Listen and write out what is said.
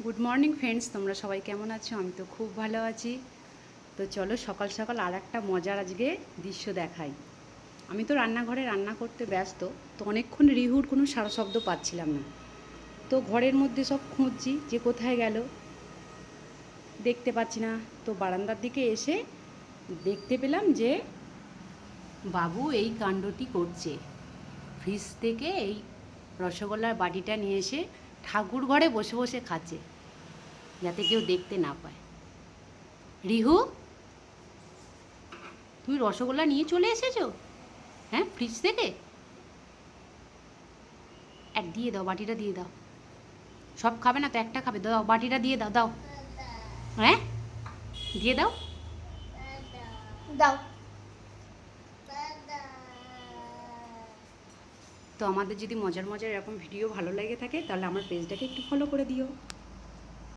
Good morning friends, তোমরা সবাই কেমন আছো? আমি তো খুব ভালো আছি। তো চলো সকাল সকাল আর একটা মজার আজকে দৃশ্য দেখাই। আমি তো রান্নাঘরে রান্না করতে ব্যস্ত, তো অনেকক্ষণ রিহুর কোনো সারা শব্দ পাচ্ছিলাম না। তো ঘরের মধ্যে সব খুঁজছি যে কোথায় গেল, দেখতে পাচ্ছি না। তো বারান্দার দিকে এসে দেখতে পেলাম যে বাবু এই কাণ্ডটি করছে। ফ্রিজ থেকে এই রসগোল্লার বাটিটা নিয়ে এসে ঠাকুর ঘরে বসে বসে খাচ্ছে, যাতে কেউ দেখতে না পায়। রিহু, তুমি রসগোল্লা নিয়ে চলে এসেছো? হ্যাঁ, ফ্রিজ থেকে এক দিয়ে দাও, বাটিটা দিয়ে দাও। সব খাবে না তো, একটা খাবে, দাও বাটিটা দিয়ে দাও। দাও, হ্যাঁ দিয়ে দাও, দাও। তো আমাদের যদি মজার মজার এরকম ভিডিও ভালো লেগে থাকে, তাহলে আমার পেজটাকে একটু ফলো করে দিও।